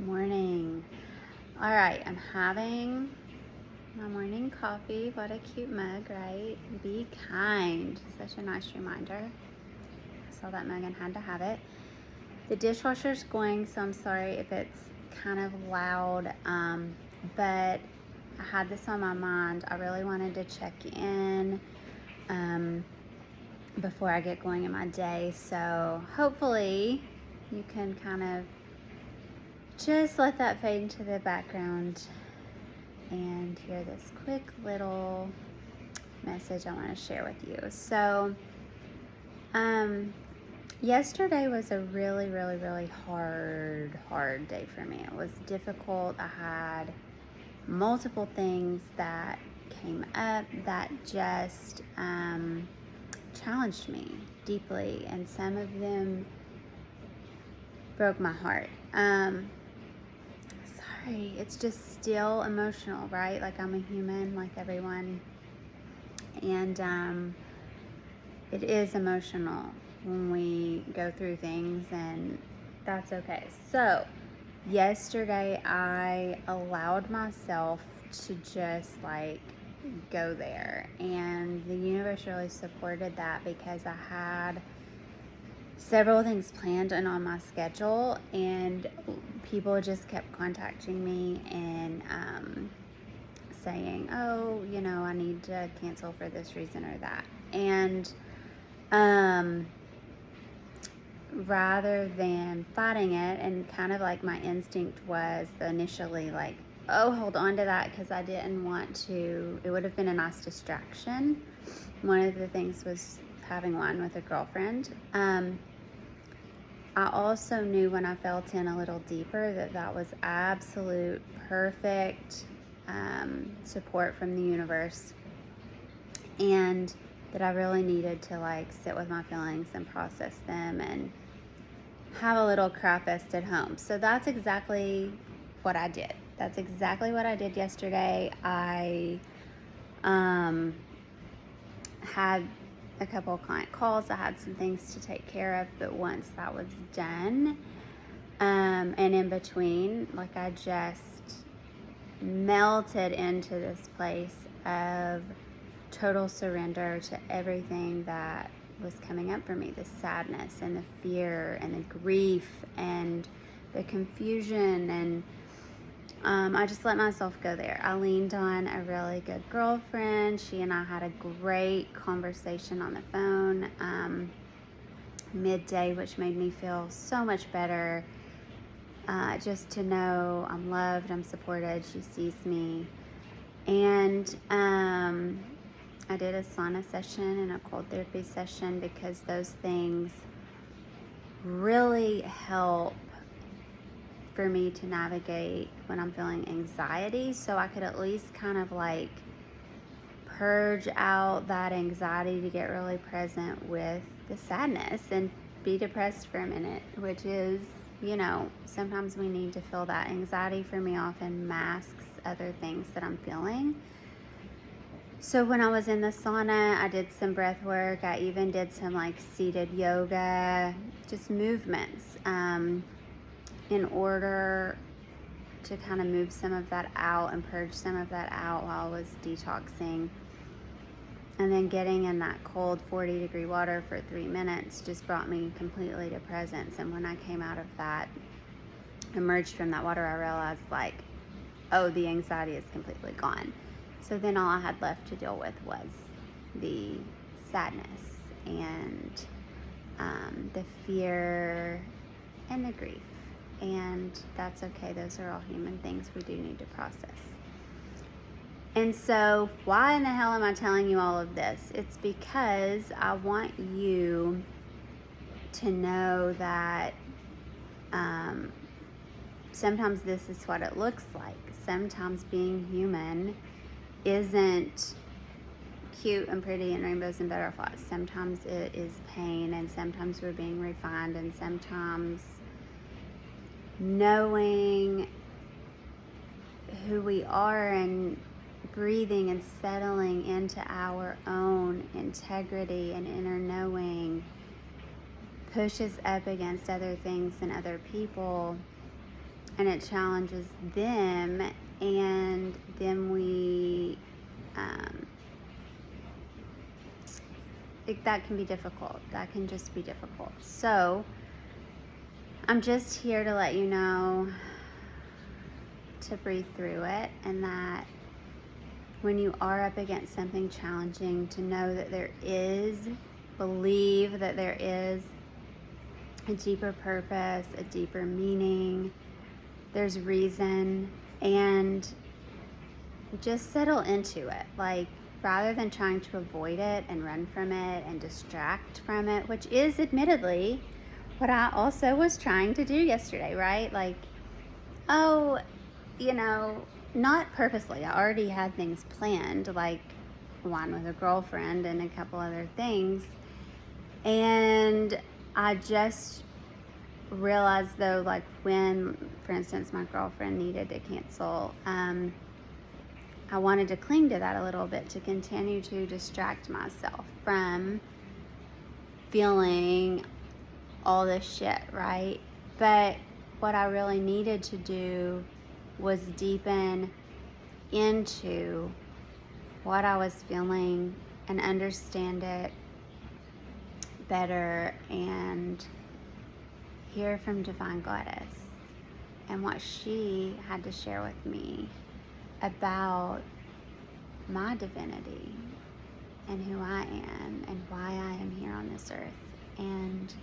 Morning. All right, I'm having my morning coffee. What a cute mug, right? Be kind. Such a nice reminder. I saw that mug and had to have it. The dishwasher's going, so I'm sorry if it's kind of loud, but I had this on my mind. I really wanted to check in before I get going in my day, so hopefully you can kind of just let that fade into the background and hear this quick little message I want to share with you. So, yesterday was a really hard day for me. It was difficult. I had multiple things that came up that just challenged me deeply, and some of them broke my heart. Sorry, it's just still emotional, right? Like, I'm a human like everyone, and it is emotional when we go through things, and that's okay. So yesterday I allowed myself to just go there, and the universe really supported that because I had several things planned and on my schedule, and people just kept contacting me and saying, oh, I need to cancel for this reason or that. And rather than fighting it, and kind of like my instinct was initially like, oh, hold on to that, because I didn't want to, it would have been a nice distraction. One of the things was having wine with a girlfriend. I also knew when I felt in a little deeper that was absolute perfect support from the universe, and that I really needed to sit with my feelings and process them and have a little cry fest at home. So that's exactly what I did. That's exactly what I did yesterday. I had a couple of client calls. I had some things to take care of, but once that was done, and in between, I just melted into this place of total surrender to everything that was coming up for me, the sadness and the fear and the grief and the confusion, and I just let myself go there. I leaned on a really good girlfriend. She and I had a great conversation on the phone midday, which made me feel so much better. Just to know I'm loved, I'm supported, she sees me. And I did a sauna session and a cold therapy session, because those things really help for me to navigate when I'm feeling anxiety, so I could at least kind of purge out that anxiety to get really present with the sadness and be depressed for a minute, which is, sometimes we need to feel that. Anxiety for me often masks other things that I'm feeling. So when I was in the sauna, I did some breath work. I even did some seated yoga, just movements, in order to kind of move some of that out and purge some of that out while I was detoxing. And then getting in that cold 40-degree water for 3 minutes just brought me completely to presence. And when I came out of that, emerged from that water, I realized oh, the anxiety is completely gone. So then all I had left to deal with was the sadness and the fear and the grief. And that's okay. Those are all human things we do need to process. And so why in the hell am I telling you all of this? It's because I want you to know that sometimes this is what it looks like. Sometimes being human isn't cute and pretty and rainbows and butterflies. Sometimes it is pain, and sometimes we're being refined, and sometimes knowing who we are and breathing and settling into our own integrity and inner knowing pushes up against other things and other people and it challenges them, and then that can be difficult. That can just be difficult. So I'm just here to let you know to breathe through it, and that when you are up against something challenging, to know that believe that there is a deeper purpose, a deeper meaning, there's reason, and just settle into it. Like, rather than trying to avoid it and run from it and distract from it, which is admittedly what I also was trying to do yesterday, right? Like, oh, not purposely. I already had things planned, like wine with a girlfriend and a couple other things. And I just realized, though, like when, for instance, my girlfriend needed to cancel, I wanted to cling to that a little bit to continue to distract myself from feeling all this shit, right? But what I really needed to do was deepen into what I was feeling and understand it better, and hear from Divine Goddess and what she had to share with me about my divinity and who I am and why I am here on this earth. And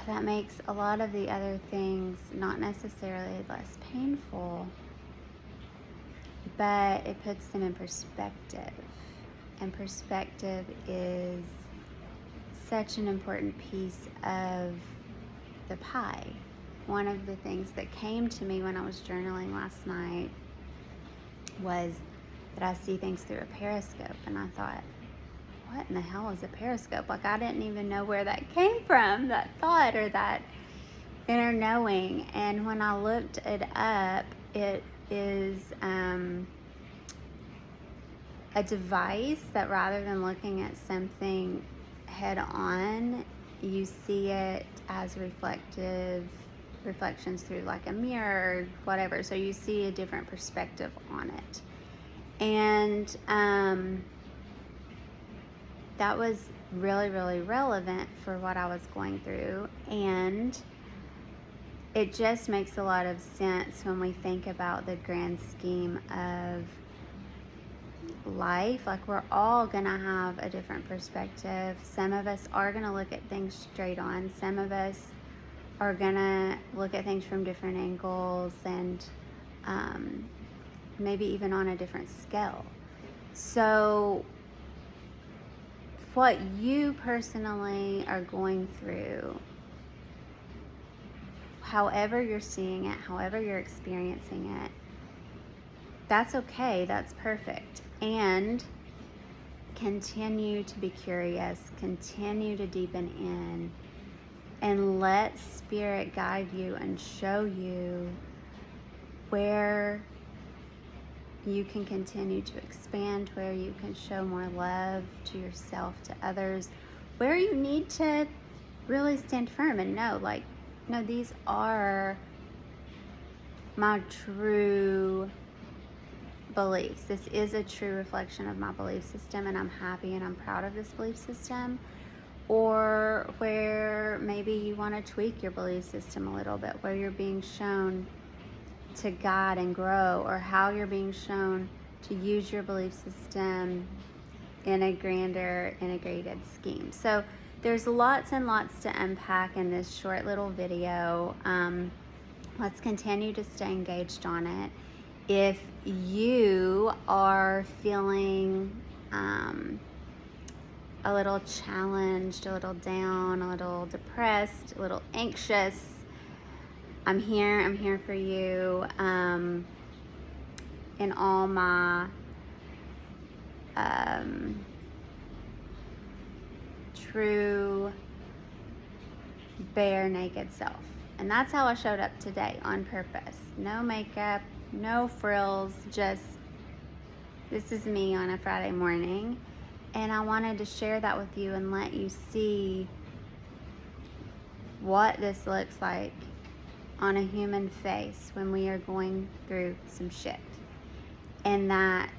that makes a lot of the other things not necessarily less painful, but it puts them in perspective. And perspective is such an important piece of the pie. One of the things that came to me when I was journaling last night was that I see things through a periscope, and I thought, what in the hell is a periscope? Like, I didn't even know where that came from, that thought or that inner knowing. And when I looked it up, it is a device that, rather than looking at something head on, you see it as reflections through like a mirror or whatever. So you see a different perspective on it. And that was really, really relevant for what I was going through. And it just makes a lot of sense when we think about the grand scheme of life. Like, we're all gonna have a different perspective. Some of us are gonna look at things straight on. Some of us are gonna look at things from different angles, and maybe even on a different scale. So what you personally are going through, however you're seeing it, however you're experiencing it, that's okay, that's perfect. And continue to be curious, continue to deepen in, and let Spirit guide you and show you where you can continue to expand, where you can show more love to yourself, to others, where you need to really stand firm and know, like, no, these are my true beliefs. This is a true reflection of my belief system, and I'm happy and I'm proud of this belief system. Or where maybe you want to tweak your belief system a little bit, where you're being shown to guide and grow, or how you're being shown to use your belief system in a grander integrated scheme. So there's lots and lots to unpack in this short little video. Let's continue to stay engaged on it. If you are feeling a little challenged, a little down, a little depressed, a little anxious, I'm here for you in all my true, bare, naked self. And that's how I showed up today, on purpose. No makeup, no frills, just this is me on a Friday morning. And I wanted to share that with you and let you see what this looks like on a human face when we are going through some shit. And that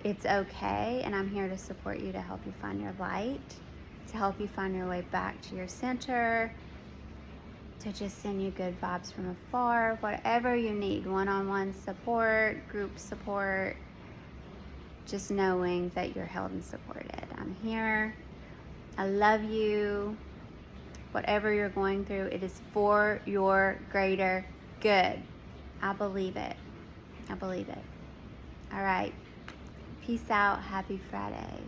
it's okay, and I'm here to support you, to help you find your light, to help you find your way back to your center, to just send you good vibes from afar, whatever you need, one-on-one support, group support, just knowing that you're held and supported. I'm here. I love you. Whatever you're going through, it is for your greater good. I believe it. I believe it. All right. Peace out. Happy Friday.